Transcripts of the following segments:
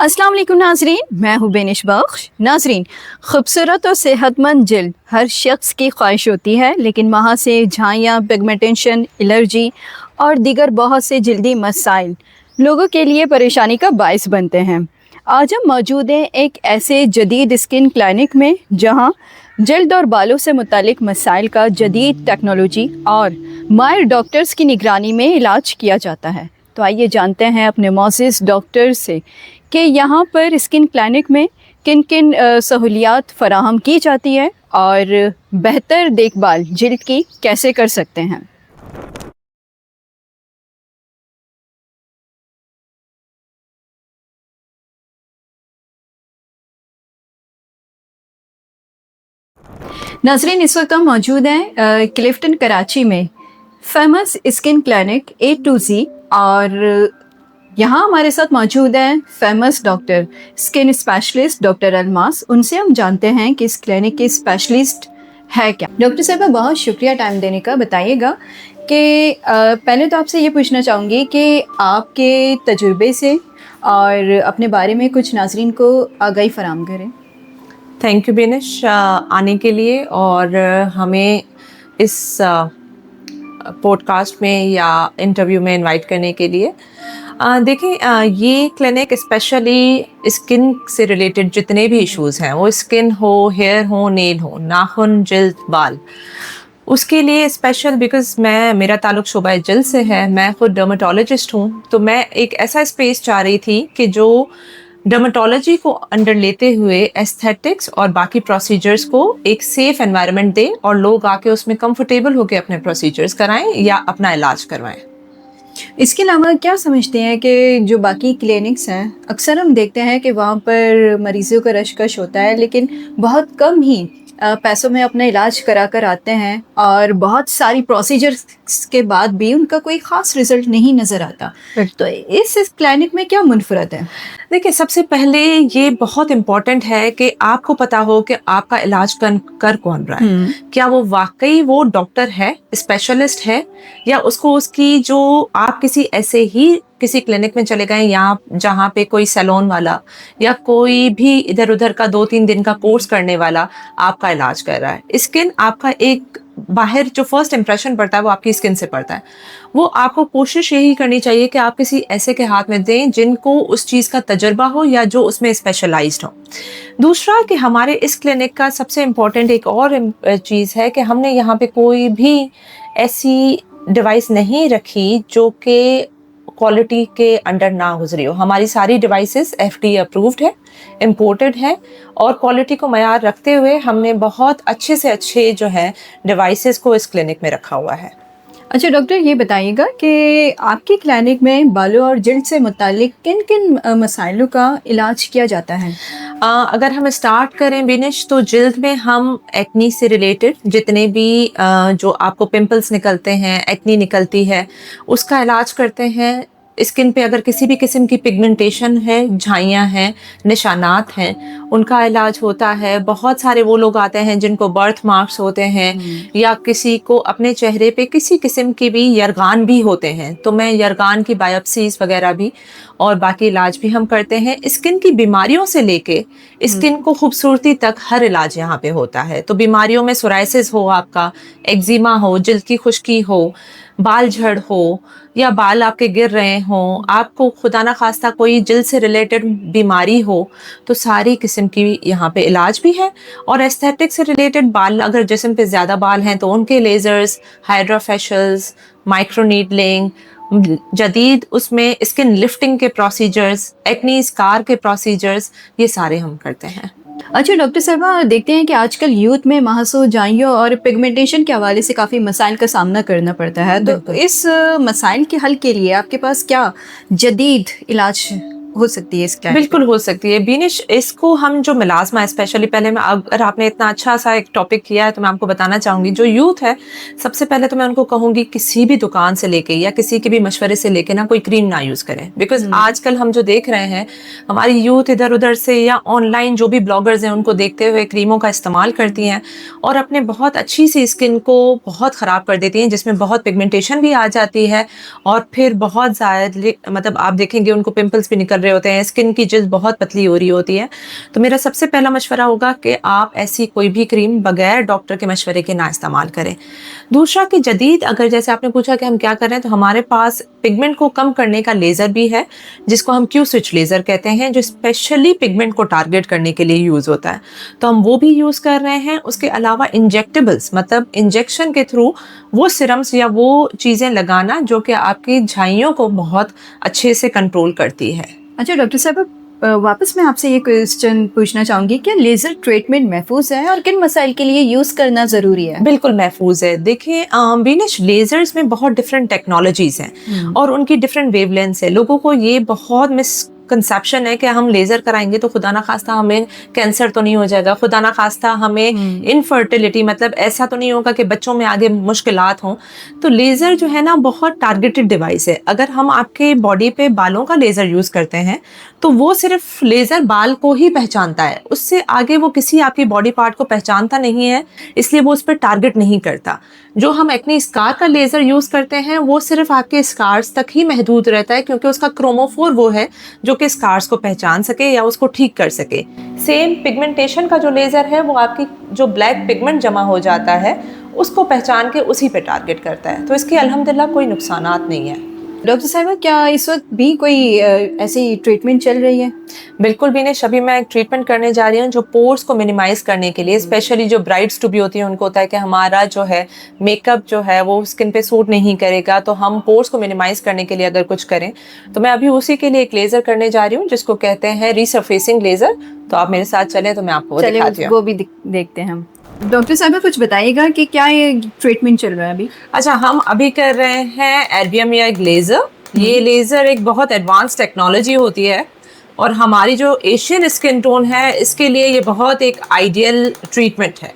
अस्सलाम वालेकुम नाजरीन, मैं हूँ बेनिश बख्श। नाजरीन, खूबसूरत और सेहतमंद जिल्द हर शख्स की ख्वाहिश होती है, लेकिन वहाँ से झाइयाँ, पिगमेंटेशन, एलर्जी और दीगर बहुत से जल्दी मसाइल लोगों के लिए परेशानी का बायस बनते हैं। आज हम मौजूद हैं एक ऐसे जदीद स्किन क्लिनिक में जहाँ जल्द और बालों से मुतालिक मसाइल का जदीद टेक्नोलॉजी और माहिर डॉक्टर्स की निगरानी में इलाज किया जाता है। तो आइए जानते हैं अपने मोअज़्ज़िज़ डॉक्टर से कि यहाँ पर स्किन क्लिनिक में किन किन सहूलियात फ़राहम की जाती है और बेहतर देखभाल जिल्द की कैसे कर सकते हैं। नाज़रीन, इस वक्त हम मौजूद हैं क्लिफ्टन कराची में famous skin clinic A to Z और यहाँ हमारे साथ मौजूद हैं famous doctor skin specialist doctor Almas. उनसे हम जानते हैं कि इस क्लिनिक के स्पेशलिस्ट है क्या। डॉक्टर साहब, बहुत शुक्रिया टाइम देने का। बताइएगा कि पहले तो आपसे ये पूछना चाहूँगी कि आपके तजुर्बे से और अपने बारे में कुछ नाजरीन को आगाही फराहम करें। थैंक यू बेनिश आने के लिए और हमें इस पॉडकास्ट में या इंटरव्यू में इनवाइट करने के लिए। देखें, ये क्लिनिक स्पेशली स्किन से रिलेटेड जितने भी इश्यूज़ हैं, वो स्किन हो, हेयर हो, नेल हो, नाखून, जिल्द, बाल, उसके लिए स्पेशल बिकॉज़ मेरा ताल्लुक़ शोबा जिल्द से है। मैं खुद डर्मेटोलॉजिस्ट हूँ, तो मैं एक ऐसा स्पेस चाह रही थी कि जो डर्मेटोलॉजी को अंडर लेते हुए एस्थेटिक्स और बाकी प्रोसीजर्स को एक सेफ एनवायरनमेंट दे और लोग आके उसमें कंफर्टेबल होकर अपने प्रोसीजर्स कराएं या अपना इलाज करवाएं। इसके अलावा क्या समझते हैं कि जो बाकी क्लिनिक्स हैं, अक्सर हम देखते हैं कि वहाँ पर मरीज़ों का रश-कश होता है, लेकिन बहुत कम ही पैसों में अपना इलाज करा कर आते हैं और बहुत सारी प्रोसीजर्स के बाद भी उनका कोई ख़ास रिज़ल्ट नहीं नज़र आता। तो इस क्लिनिक में क्या मुनफ़रद है? देखिए, सबसे पहले ये बहुत इम्पोर्टेंट है कि आपको पता हो कि आपका इलाज कर कौन रहा है। क्या वो वाकई वो डॉक्टर है, स्पेशलिस्ट है, या उसको उसकी जो आप किसी ऐसे ही किसी क्लिनिक में चले गए या जहाँ पे कोई सैलून वाला या कोई भी इधर उधर का 2-3 दिन का कोर्स करने वाला आपका इलाज कर रहा है। स्किन आपका एक बाहर जो फर्स्ट इंप्रेशन पड़ता है वो आपकी स्किन से पड़ता है। वो आपको कोशिश यही करनी चाहिए कि आप किसी ऐसे के हाथ में दें जिनको उस चीज़ का तजुर्बा हो या जो उसमें स्पेशलाइज्ड हो। दूसरा कि हमारे इस क्लिनिक का सबसे इम्पोर्टेंट एक और चीज़ है कि हमने यहाँ पे कोई भी ऐसी डिवाइस नहीं रखी जो कि क्वालिटी के अंडर ना गुजरी हो। हमारी सारी डिवाइसेस FDA अप्रूव्ड है, इम्पोर्टेड है और क्वालिटी को मयार रखते हुए हमने बहुत अच्छे से अच्छे जो है डिवाइसेस को इस क्लिनिक में रखा हुआ है। अच्छा डॉक्टर, ये बताइएगा कि आपकी क्लिनिक में बालों और जिल्द से मुतालिक किन किन मसाइलों का इलाज किया जाता है? अगर हम स्टार्ट करें बिनिश, तो जिल्द में हम एक्नी से रिलेटेड जितने भी जो आपको पिंपल्स निकलते हैं, एक्नी निकलती है, उसका इलाज करते हैं। स्किन पे अगर किसी भी किस्म की पिगमेंटेशन है, झाइयाँ हैं, निशानात हैं, उनका इलाज होता है। बहुत सारे वो लोग आते हैं जिनको बर्थ मार्क्स होते हैं या किसी को अपने चेहरे पे किसी किस्म की भी यरगान भी होते हैं, तो मैं यरगान की बायोप्सीज वगैरह भी और बाकी इलाज भी हम करते हैं। स्किन की बीमारियों से लेके स्किन को खूबसूरती तक हर इलाज यहाँ पे होता है। तो बीमारियों में सोराइसिस हो, आपका एक्जिमा हो, जिल्द की खुश्की हो, बाल झड़ हो या बाल आपके गिर रहे हों, आपको खुदा ना खास्ता कोई जिल्द से रिलेटेड बीमारी हो, तो सारी किस्म की यहाँ पे इलाज भी है। और एस्थेटिक से रिलेटेड बाल, अगर जिस्म पे ज़्यादा बाल हैं तो उनके lasers, hydra facials, micro needling, जदीद उसमें स्किन लिफ्टिंग के प्रोसीजर्स, एक्नी स्कार के प्रोसीजर्स, ये सारे हम करते हैं। अच्छा डॉक्टर साहबा, देखते हैं कि आजकल यूथ में महासो, जाइयों और पिगमेंटेशन के हवाले से काफ़ी मसाइल का सामना करना पड़ता है। तो इस मसाइल के हल के लिए आपके पास क्या जदीद इलाज हो सकती है? इसका बिल्कुल हो सकती है बीनिश। इसको हम जो मिलाजमा स्पेशली, पहले मैं, अगर आपने इतना अच्छा सा एक टॉपिक किया है तो मैं आपको बताना चाहूँगी, जो यूथ है, सबसे पहले तो मैं उनको कहूँगी किसी भी दुकान से लेके या किसी के भी मशवरे से लेके ना कोई क्रीम ना यूज़ करें। बिकॉज आजकल हम जो देख रहे हैं, हमारी यूथ इधर उधर से या ऑनलाइन जो भी ब्लॉगर्स हैं उनको देखते हुए क्रीमों का इस्तेमाल करती हैं और अपने बहुत अच्छी सी स्किन को बहुत ख़राब कर देती हैं, जिसमें बहुत पिगमेंटेशन भी आ जाती है और फिर बहुत ज़्यादा, मतलब आप देखेंगे उनको पिंपल्स भी निकल रहे होते हैं, स्किन की जिल्द बहुत पतली हो रही होती है, तो मेरा सबसे पहला मशवरा होगा कि आप ऐसी कोई भी क्रीम बगैर डॉक्टर के मशवरे के ना इस्तेमाल करें। दूसरा कि जदीद, अगर जैसे आपने पूछा कि हम क्या कर रहे हैं, तो हमारे पास पिगमेंट को कम करने का लेज़र भी है, जिसको हम क्यू स्विच लेज़र कहते हैं, जो स्पेशली पिगमेंट को टारगेट करने के लिए यूज़ होता है, तो हम वो भी यूज़ कर रहे हैं। उसके अलावा इंजेक्टेबल्स, मतलब इंजेक्शन के थ्रू वो सिरम्स या वो चीज़ें लगाना जो कि आपकी झाइयों को बहुत अच्छे से कंट्रोल करती है। अच्छा डॉक्टर साहब, वापस मैं आपसे ये क्वेश्चन पूछना चाहूँगी, क्या लेज़र ट्रीटमेंट महफूज है और किन मसाइल के लिए यूज़ करना ज़रूरी है? बिल्कुल महफूज है। देखिए बीनिश, लेज़र्स में बहुत डिफरेंट टेक्नोलॉजीज हैं और उनकी डिफरेंट वेवलेंथ्स है। लोगों को ये बहुत मिसकंसेप्शन है कि हम लेज़र कराएंगे तो खुदा ना खास्ता हमें कैंसर तो नहीं हो जाएगा, खुदा ना खास्ता हमें इनफर्टिलिटी, मतलब ऐसा तो नहीं होगा कि बच्चों में आगे मुश्किलात हों। तो लेज़र जो है ना बहुत टारगेटेड डिवाइस है। अगर हम आपके बॉडी पे बालों का लेज़र यूज़ करते हैं तो वो सिर्फ लेज़र बाल को ही पहचानता है, उससे आगे वो किसी आपकी बॉडी पार्ट को पहचानता नहीं है, इसलिए वो उस पर टारगेट नहीं करता। जो हम एक्ने स्कार का लेज़र यूज़ करते हैं वो सिर्फ आपके स्कार्स तक ही महदूद रहता है, क्योंकि उसका क्रोमोफोर वो है जो कि स्कार्स को पहचान सके या उसको ठीक कर सके। सेम पिगमेंटेशन का जो लेज़र है वो आपकी जो ब्लैक पिगमेंट जमा हो जाता है उसको पहचान के उसी पे टारगेट करता है, तो इसके अल्हम्दुलिल्लाह कोई नुकसानात नहीं है। डॉक्टर साहिबा, क्या इस वक्त भी कोई ऐसी ट्रीटमेंट चल रही है? बिल्कुल भी नहीं। अभी मैं एक ट्रीटमेंट करने जा रही हूँ जो पोर्स को मिनिमाइज करने के लिए, स्पेशली जो ब्राइड्स टू बी होती हैं उनको होता है कि हमारा जो है मेकअप जो है वो स्किन पे सूट नहीं करेगा, तो हम पोर्स को मिनिमाइज करने के लिए अगर कुछ करें, तो मैं अभी उसी के लिए एक लेज़र करने जा रही हूँ जिसको कहते हैं रीसरफेसिंग लेज़र। तो आप मेरे साथ चलें तो मैं आपको वो दिखाती हूँ। वो भी देखते हैं हम। डॉक्टर साहब कुछ बताइएगा कि क्या ये ट्रीटमेंट चल रहा है अभी? अच्छा, हम अभी कर रहे हैं एर्बियम या एक लेज़र। ये लेज़र एक बहुत एडवांस टेक्नोलॉजी होती है और हमारी जो एशियन स्किन टोन है इसके लिए ये बहुत एक आइडियल ट्रीटमेंट है।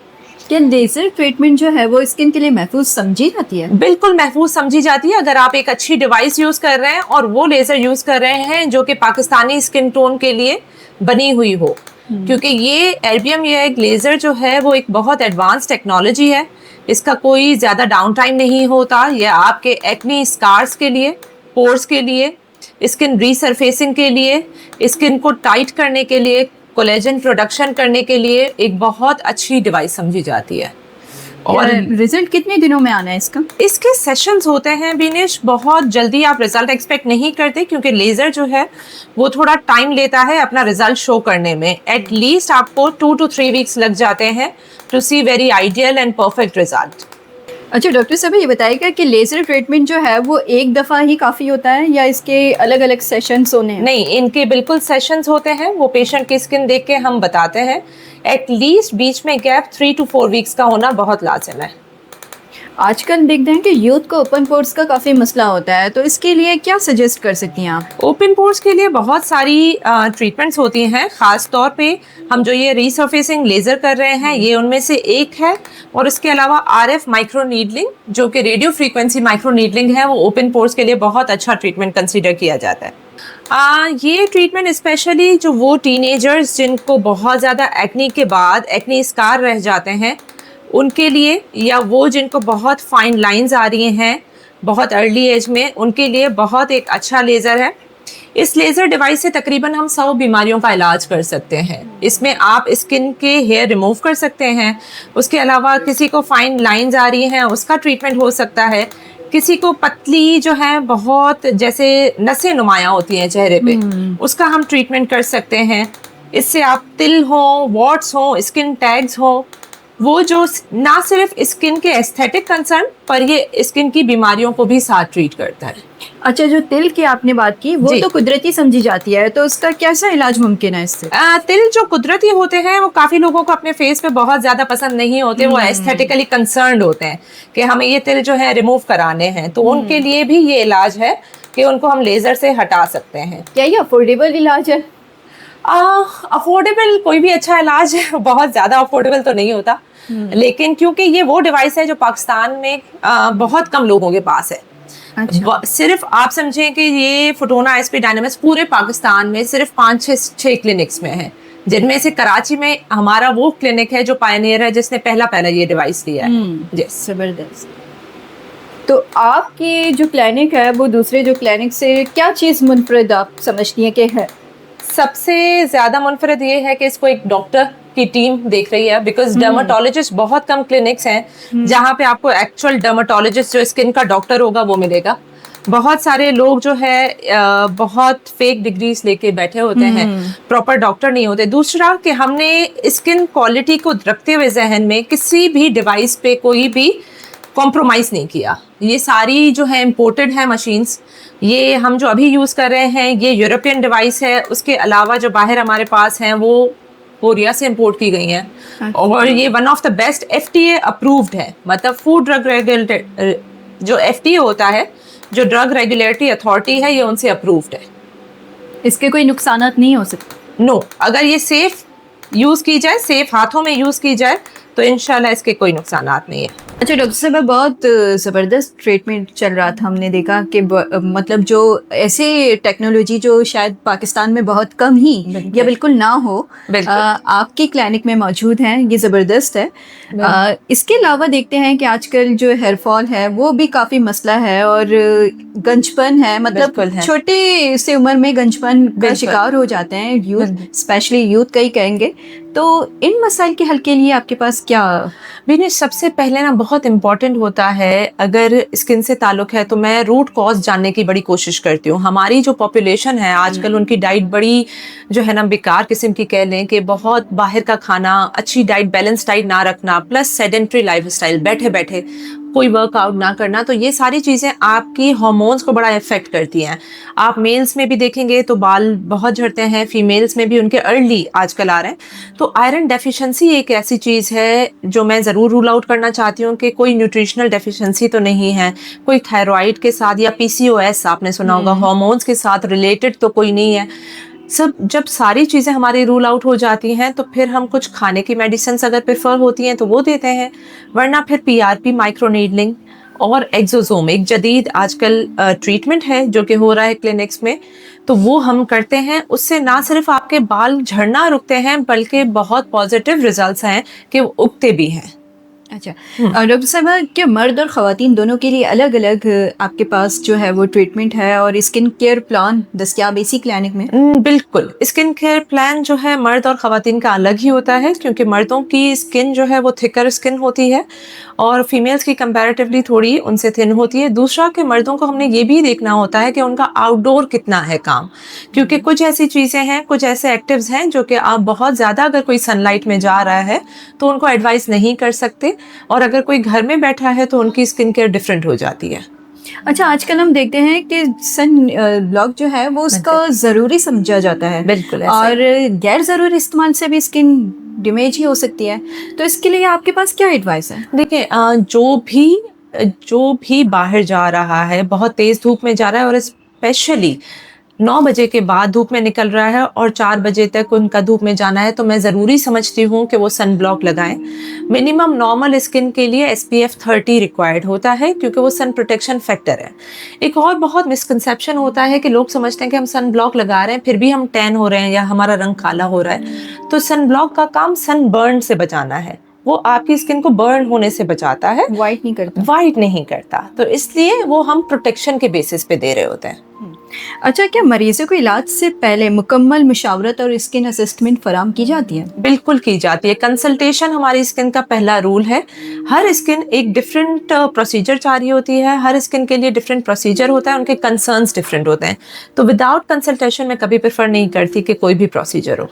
क्या लेज़र ट्रीटमेंट जो है वो स्किन के लिए महफूज समझी जाती है? बिल्कुल महफूज समझी जाती है, अगर आप एक अच्छी डिवाइस यूज़ कर रहे हैं और वो लेज़र यूज़ कर रहे हैं जो कि पाकिस्तानी स्किन टोन के लिए बनी हुई हो। क्योंकि ये एर्बियम या एक लेज़र जो है वो एक बहुत एडवांस टेक्नोलॉजी है, इसका कोई ज़्यादा डाउन टाइम नहीं होता। यह आपके एक्ने स्कार्स के लिए, पोर्स के लिए, स्किन रीसरफेसिंग के लिए, स्किन को टाइट करने के लिए, कोलेजन प्रोडक्शन करने के लिए एक बहुत अच्छी डिवाइस समझी जाती है। और रिजल्ट कितने दिनों में आना है इसका? इसके सेशंस होते हैं बिनेश, बहुत जल्दी आप रिजल्ट एक्सपेक्ट नहीं करते, क्योंकि लेज़र जो है वो थोड़ा टाइम लेता है अपना रिजल्ट शो करने में। एटलीस्ट आपको 2 to 3 वीक्स लग जाते हैं to see very ideal and perfect result. अच्छा डॉक्टर साहब, ये बताइएगा कि लेज़र ट्रीटमेंट जो है वो एक दफ़ा ही काफ़ी होता है या इसके अलग अलग सेशंस होने हैं? नहीं, इनके बिल्कुल सेशंस होते हैं, वो पेशेंट की स्किन देख के हम बताते हैं। एटलीस्ट बीच में गैप 3 to 4 वीक्स का होना बहुत लाजिम है। आजकल देखते हैं कि यूथ को ओपन पोर्स का काफ़ी मसला होता है, तो इसके लिए क्या सजेस्ट कर सकती हैं आप? ओपन पोर्स के लिए बहुत सारी ट्रीटमेंट्स होती हैं, ख़ास तौर पे हम जो ये रीसरफेसिंग लेज़र कर रहे हैं ये उनमें से एक है। और इसके अलावा RF माइक्रो नीडलिंग जो कि रेडियो फ्रीक्वेंसी माइक्रो नीडलिंग है, वो ओपन पोर्स के लिए बहुत अच्छा ट्रीटमेंट कंसीडर किया जाता है। ये ट्रीटमेंट स्पेशली जो वो टीनेजर्स जिनको बहुत ज़्यादा एक्ने के बाद एक्ने स्कार रह जाते हैं उनके लिए, या वो जिनको बहुत फाइन लाइंस आ रही हैं बहुत अर्ली एज में, उनके लिए बहुत एक अच्छा लेज़र है। इस लेज़र डिवाइस से तकरीबन हम 100 बीमारियों का इलाज कर सकते हैं। इसमें आप स्किन के हेयर रिमूव कर सकते हैं, उसके अलावा किसी को फाइन लाइंस आ रही हैं उसका ट्रीटमेंट हो सकता है, किसी को पतली जो है बहुत जैसे नसें नुमाया होती हैं चेहरे पे, उसका हम ट्रीटमेंट कर सकते हैं। इससे आप तिल हो, वॉट्स हो, स्किन टैग्स हो, वो जो ना सिर्फ स्किन के एस्थेटिक कंसर्न पर ये स्किन की बीमारियों को भी साथ ट्रीट करता है। अच्छा, जो तिल की आपने बात की वो जी। तो कुदरती समझी जाती है, तो उसका कैसा इलाज मुमकिन है इससे? तिल जो कुदरती होते हैं वो काफी लोगों को अपने फेस पे बहुत ज्यादा पसंद नहीं होते, वो एस्थेटिकली कंसर्न्ड होते हैं कि हमें ये तिल जो है रिमूव कराने हैं, तो उनके लिए भी ये इलाज है कि उनको हम लेजर से हटा सकते हैं। क्या ये अफोर्डेबल इलाज है? अफोर्डेबल कोई भी अच्छा इलाज है, बहुत ज्यादा अफोर्डेबल तो नहीं होता, लेकिन क्योंकि ये वो डिवाइस है जो पाकिस्तान में बहुत कम लोगों के पास है। अच्छा। सिर्फ आप समझें कि ये फोटोना आईएसपी डायनामिक्स पूरे पाकिस्तान में सिर्फ 5-6 क्लिनिक्स में है, जिनमें से कराची में हमारा वो क्लिनिक है जो पायनियर है जिसने पहला ये डिवाइस लिया है। जबरदस्त। तो आपकी जो क्लिनिक है वो दूसरे जो क्लिनिक से क्या चीज़ मुनफरद आप समझती हैं कि है? सबसे ज़्यादा मुनफरद ये है कि इसको एक डॉक्टर की टीम देख रही है, बिकॉज डर्माटोलॉजिस्ट बहुत कम क्लिनिक्स हैं जहाँ पे आपको एक्चुअल डर्माटोलॉजिस्ट जो स्किन का डॉक्टर होगा वो मिलेगा। बहुत सारे लोग जो है बहुत फेक डिग्रीज लेके बैठे होते हैं, प्रॉपर डॉक्टर नहीं होते। दूसरा कि हमने स्किन क्वालिटी को रखते हुए जहन में किसी भी डिवाइस पे कोई भी कॉम्प्रोमाइज़ नहीं किया। ये सारी जो है इम्पोर्टेड है मशीन्स, ये हम जो अभी यूज़ कर रहे हैं ये यूरोपियन डिवाइस है। उसके अलावा जो बाहर हमारे पास हैं वो कोरिया से इंपोर्ट की गई हैं। और ये one of the best FTA approved है, मतलब फूड ड्रग रेगुलेटरी जो एफटीए होता है, जो ड्रग रेगुलेटरी अथॉरिटी है, ये उनसे अप्रूव्ड है। इसके कोई नुकसानात नहीं हो सकते? नो, अगर ये सेफ यूज़ की जाए, सेफ हाथों में यूज़ की जाए तो इंशाल्लाह इसके कोई नुकसानात नहीं है। अच्छा डॉक्टर साहब, बहुत ज़बरदस्त ट्रीटमेंट चल रहा था। हमने देखा कि मतलब जो ऐसे टेक्नोलॉजी जो शायद पाकिस्तान में बहुत कम ही या बिल्कुल ना हो, आपकी क्लिनिक में मौजूद हैं, ये ज़बरदस्त है। इसके अलावा देखते हैं कि आजकल जो हेयर फॉल है वो भी काफ़ी मसला है और गंजपन है, मतलब छोटे से उम्र में गंजपन का शिकार हो जाते हैं यूथ, स्पेशली यूथ कई कहेंगे। तो इन मसाइल के हल के लिए आपके पास क्या? बिनेश, सबसे पहले ना बहुत इम्पॉर्टेंट होता है, अगर स्किन से ताल्लुक है तो मैं रूट कॉज जानने की बड़ी कोशिश करती हूँ। हमारी जो पॉपुलेशन है आजकल, उनकी डाइट बड़ी जो है ना बेकार किस्म की कह लें, कि बहुत बाहर का खाना, अच्छी डाइट, बैलेंस डाइट ना रखना, प्लस सेडेंट्री लाइफस्टाइल, बैठे बैठे कोई वर्कआउट ना करना, तो ये सारी चीज़ें आपकी हार्मोन्स को बड़ा इफेक्ट करती हैं। आप मेल्स में भी देखेंगे तो बाल बहुत झड़ते हैं, फीमेल्स में भी उनके अर्ली आजकल आ रहे हैं। तो आयरन डेफिशिएंसी एक ऐसी चीज़ है जो मैं ज़रूर रूल आउट करना चाहती हूँ कि कोई न्यूट्रिशनल डेफिशिएंसी तो नहीं है, कोई थायराइड के साथ या पीसीओएस आपने सुना होगा, हार्मोन्स के साथ रिलेटेड तो कोई नहीं है। सब जब सारी चीज़ें हमारी रूल आउट हो जाती हैं तो फिर हम कुछ खाने की मेडिसिन अगर प्रेफर होती हैं तो वो देते हैं, वरना फिर पीआरपी, माइक्रोनीडलिंग और एक्सोसोम एक जदीद आजकल ट्रीटमेंट है जो कि हो रहा है क्लिनिक्स में, तो वो हम करते हैं। उससे ना सिर्फ आपके बाल झड़ना रुकते हैं बल्कि बहुत पॉजिटिव रिजल्ट्स हैं कि वो उगते भी हैं। अच्छा डॉक्टर साहब, क्या मर्द और ख़वातीन दोनों के लिए अलग अलग आपके पास जो है वो ट्रीटमेंट है और स्किन केयर प्लान दस्तयाब इसी क्लिनिक में? बिल्कुल, स्किन केयर प्लान जो है मर्द और ख़वातीन का अलग ही होता है, क्योंकि मर्दों की स्किन जो है वो थिकर स्किन होती है और फीमेल्स की कंपैरेटिवली थोड़ी उनसे थिन होती है। दूसरा कि मर्दों को हमने ये भी देखना होता है कि उनका आउटडोर कितना है काम, क्योंकि कुछ ऐसी चीज़ें हैं, कुछ ऐसे एक्टिव्स हैं जो कि आप बहुत ज़्यादा अगर कोई सनलाइट में जा रहा है तो उनको एडवाइस नहीं कर सकते, और अगर कोई घर में बैठा है तो उनकी स्किन केयर डिफरेंट हो जाती है। अच्छा, आजकल हम देखते हैं कि सन ब्लॉक जो है वो उसका ज़रूरी समझा जाता है, बिल्कुल, और गैर ज़रूरी इस्तेमाल से भी स्किन डैमेज ही हो सकती है। तो इसके लिए आपके पास क्या एडवाइस है? देखिए, जो भी बाहर जा रहा है, बहुत तेज़ धूप में जा रहा है और स्पेशली 9 बजे के बाद धूप में निकल रहा है और 4 बजे तक उनका धूप में जाना है, तो मैं ज़रूरी समझती हूँ कि वो सन ब्लॉक लगाएं। मिनिमम नॉर्मल स्किन के लिए SPF 30 रिक्वायर्ड होता है, क्योंकि वो सन प्रोटेक्शन फैक्टर है। एक और बहुत मिसकंसेप्शन होता है कि लोग समझते हैं कि हम सन ब्लॉक लगा रहे हैं फिर भी हम टैन हो रहे हैं या हमारा रंग काला हो रहा है। तो सन ब्लॉक का काम सन बर्न से बचाना है, वो आपकी स्किन को बर्न होने से बचाता है, वाइट नहीं करता। वाइट नहीं करता, तो इसलिए वो हम प्रोटेक्शन के बेसिस पे दे रहे होते हैं। अच्छा, क्या मरीजों को इलाज से पहले मुकम्मल मुशावरत और स्किन असेसमेंट फराम की जाती है? बिल्कुल की जाती है। कंसल्टेशन हमारी स्किन का पहला रूल है। हर स्किन एक डिफरेंट प्रोसीजर चाह रही होती है, हर स्किन के लिए डिफरेंट प्रोसीजर होता है, उनके कंसर्न्स डिफरेंट होते हैं, तो विदाउट कंसल्टेशन मैं कभी प्रेफर नहीं करती कि कोई भी प्रोसीजर हो।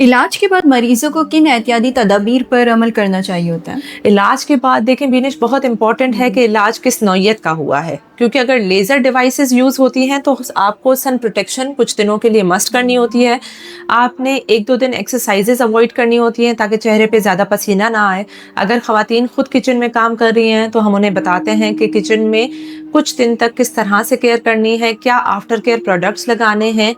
इलाज के बाद मरीजों को किन एहतियाती तदाबीर पर अमल करना चाहिए होता है? इलाज के बाद देखें बीनेश, बहुत इंपॉर्टेंट है कि इलाज किस नौइयत का हुआ है, क्योंकि अगर लेज़र डिवाइसेस यूज़ होती हैं तो आपको सन प्रोटेक्शन कुछ दिनों के लिए मस्ट करनी होती है। आपने 1-2 दिन एक्सरसाइजेज अवॉइड करनी होती हैं ताकि चेहरे पे ज़्यादा पसीना ना आए। अगर ख़वातीन खुद किचन में काम कर रही हैं तो हम उन्हें बताते हैं कि किचन में कुछ दिन तक किस तरह से केयर करनी है, क्या आफ्टर केयर प्रोडक्ट्स लगाने हैं,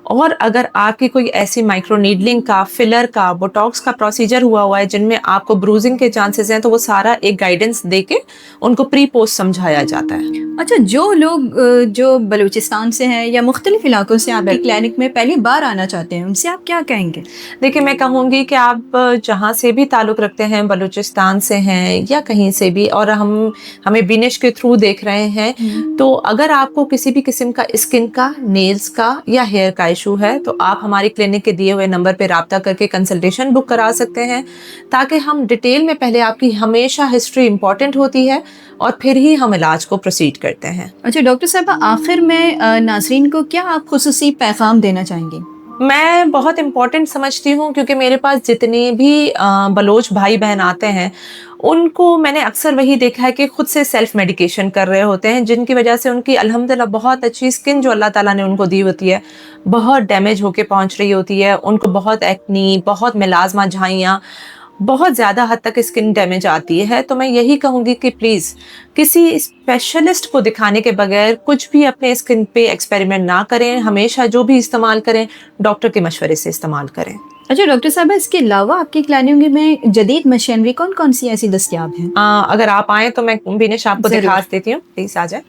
और अगर आपकी कोई ऐसी माइक्रो नीडलिंग का, फिलर का, बोटॉक्स का प्रोसीजर हुआ है जिनमें आपको ब्रूजिंग के चांसेस हैं, तो वो सारा एक गाइडेंस देके उनको प्री पोस्ट समझाया जाता है। अच्छा, जो लोग जो बलूचिस्तान से हैं या मुख्तलिफ इलाकों से आपकी क्लिनिक में पहली बार आना चाहते हैं, उनसे आप क्या कहेंगे? देखिए, मैं कहूँगी कि आप जहाँ से भी ताल्लुक़ रखते हैं, बलूचिस्तान से हैं या कहीं से भी, और हमें बिनिश के थ्रू देख रहे हैं, तो अगर आपको किसी भी किस्म का स्किन का, नेल्स का या हेयर का इशू है, तो आप हमारी क्लिनिक के दिए हुए नंबर पे राब्ता करके कंसल्टेशन बुक करा सकते हैं, ताकि हम डिटेल में, पहले आपकी हमेशा हिस्ट्री इंपॉर्टेंट होती है और फिर ही हम इलाज को प्रोसीड करते हैं। अच्छा डॉक्टर साहबा, आखिर में नाज़रीन को क्या आप खुसूसी पैगाम देना चाहेंगी? मैं बहुत इम्पोर्टेंट समझती हूँ, क्योंकि मेरे पास जितने भी बलोच भाई बहन आते हैं, उनको मैंने अक्सर वही देखा है कि खुद से सेल्फ मेडिकेशन कर रहे होते हैं, जिनकी वजह से उनकी अल्हम्दुलिल्लाह बहुत अच्छी स्किन जो अल्लाह ताला ने उनको दी होती है, बहुत डैमेज होके पहुँच रही होती है। उनको बहुत एक्नी, बहुत मेलाज़मा, झाइयाँ, बहुत ज़्यादा हद तक स्किन डैमेज आती है। तो मैं यही कहूँगी कि प्लीज़ किसी स्पेशलिस्ट को दिखाने के बगैर कुछ भी अपने स्किन पे एक्सपेरिमेंट ना करें। हमेशा जो भी इस्तेमाल करें, डॉक्टर के मशवरे से इस्तेमाल करें। अच्छा डॉक्टर साहबा, इसके अलावा आपकी क्लिनिक में जदीद मशीनरी कौन कौन सी ऐसी दस्तियाब हैं? अगर आप आएँ तो मैं बिनिश आपको ज़रूर। दिखा देती हूँ, प्लीज़ आ जाए।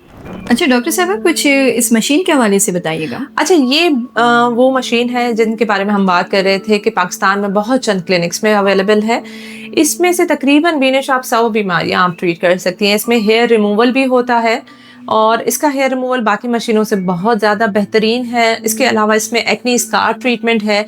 अच्छा डॉक्टर साहबा, कुछ इस मशीन के हवाले से बताइएगा। अच्छा, ये वो मशीन है जिनके बारे में हम बात कर रहे थे कि पाकिस्तान में बहुत चंद क्लिनिक्स में अवेलेबल है। इसमें से तकरीबन बिनिश आप 100 बीमारियां आप ट्रीट कर सकती हैं। इसमें हेयर रिमूवल भी होता है और इसका हेयर रिमूवल बाकी मशीनों से बहुत ज़्यादा बेहतरीन है। इसके अलावा इसमें एक्नी स्कार ट्रीटमेंट है।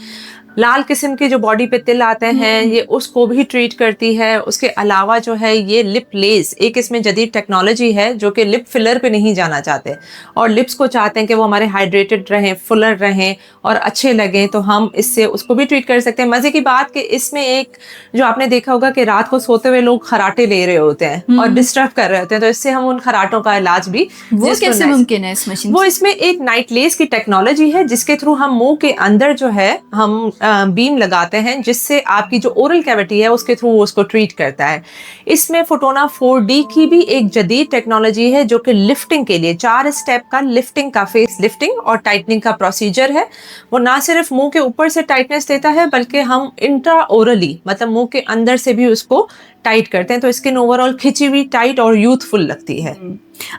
लाल किस्म के जो बॉडी पे तिल आते हैं, ये उसको भी ट्रीट करती है। उसके अलावा जो है ये लिप लेस, एक इसमें जदीद टेक्नोलॉजी है जो कि लिप फिलर पे नहीं जाना चाहते और लिप्स को चाहते हैं कि वो हमारे हाइड्रेटेड रहें, फुलर रहें और अच्छे लगें, तो हम इससे उसको भी ट्रीट कर सकते हैं। मज़े की बात कि इसमें एक जो आपने देखा होगा कि रात को सोते हुए लोग खराटे ले रहे होते हैं और डिस्टर्ब कर रहे होते हैं, तो इससे हम उन खराटों का इलाज भी, वो कैसे मुमकिन है इस मशीन? वो इसमें एक नाइट लेस की टेक्नोलॉजी है जिसके थ्रू हम मुंह के अंदर जो है हम बीम लगाते हैं, जिससे आपकी जो ओरल कैविटी है उसके थ्रू उसको ट्रीट करता है। इसमें फोटोना 4D की भी एक जदीद टेक्नोलॉजी है जो कि लिफ्टिंग के लिए 4 स्टेप का लिफ्टिंग का, फेस लिफ्टिंग और टाइटनिंग का प्रोसीजर है। वो ना सिर्फ मुंह के ऊपर से टाइटनेस देता है, बल्कि हम इंट्रा ओरली, मतलब मुंह के अंदर से भी उसको टाइट करते हैं, तो स्किन ओवरऑल खिंची हुई, टाइट और यूथफुल लगती है।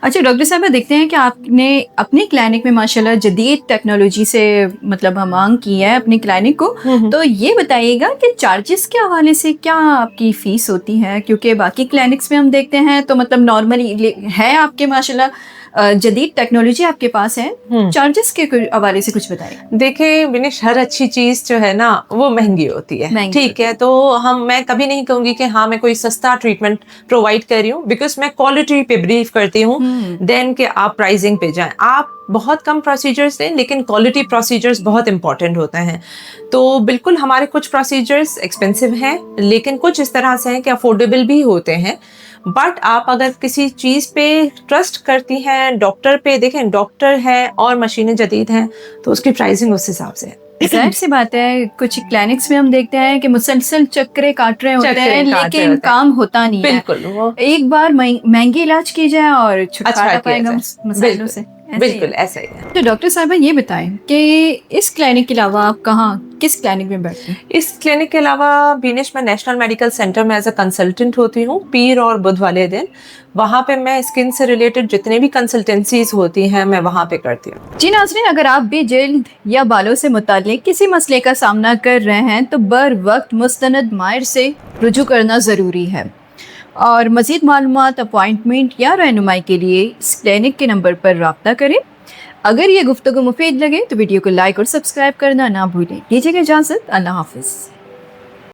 अच्छा डॉक्टर साहब, देखते हैं कि आपने अपनी क्लिनिक में माशाल्लाह जदीद टेक्नोलॉजी से मतलब मांग की है अपनी क्लिनिक को, तो ये बताइएगा कि चार्जेस के हवाले से क्या आपकी फ़ीस होती है? क्योंकि बाकी क्लिनिक्स में हम देखते हैं तो मतलब नॉर्मली है, आपके माशाल्लाह जदीद टेक्नोलॉजी आपके पास है, चार्जेस के हवाले से कुछ बताइए। देखिए बिनिश, हर अच्छी चीज जो है ना वो महंगी होती है, ठीक है, तो मैं कभी नहीं कहूंगी कि हाँ मैं कोई सस्ता ट्रीटमेंट प्रोवाइड कर रही हूँ, बिकॉज मैं क्वालिटी पे बिलीव करती हूँ देन कि आप प्राइसिंग पे जाएं। आप बहुत कम प्रोसीजर्स दें, लेकिन क्वालिटी प्रोसीजर्स बहुत इंपॉर्टेंट होते हैं। तो बिल्कुल हमारे कुछ प्रोसीजर्स एक्सपेंसिव हैं, लेकिन कुछ इस तरह से हैं कि अफोर्डेबल भी होते हैं। बट आप अगर किसी चीज़ पे ट्रस्ट करती हैं, डॉक्टर पे, देखें डॉक्टर है और मशीनें जदीद हैं, तो उसकी प्राइसिंग उस हिसाब से है। जाहिर सी बात है, कुछ क्लिनिक्स में हम देखते हैं कि मुसलसल चक्रे काट रहे होते हैं, लेकिन काम होता नहीं है। बिल्कुल, वो एक बार महंगी इलाज की जाए और छुटकारा पाएगा मसाइलों से। बिल्कुल ऐसा ही है। तो डॉक्टर साहबा ये बताएं कि इस क्लिनिक के अलावा आप किस क्लिनिक में बैठते हैं? इस क्लिनिक के अलावा बिनिश, मैं नेशनल मेडिकल सेंटर में एज अ कंसल्टेंट होती हूँ पीर और बुध वाले दिन। वहाँ पे मैं स्किन से रिलेटेड जितने भी कंसल्टेंसीज होती हैं मैं वहाँ पे करती हूँ। जी नाज़रीन, अगर आप भी जल्द या बालों से मुताल्लिक किसी मसले का सामना कर रहे हैं तो बर वक्त मुस्तनद माहिर से रुजू करना ज़रूरी है। और मज़ीद मालूमात, अपॉइंटमेंट या रहनुमाई के लिए इस क्लिनिक के नंबर पर रब्ता करें। अगर ये गुफ्तगू मुफीद लगे तो वीडियो को लाइक और सब्सक्राइब करना ना भूलें। दीजिएगा इजाज़त, अल्लाह हाफ़िज़।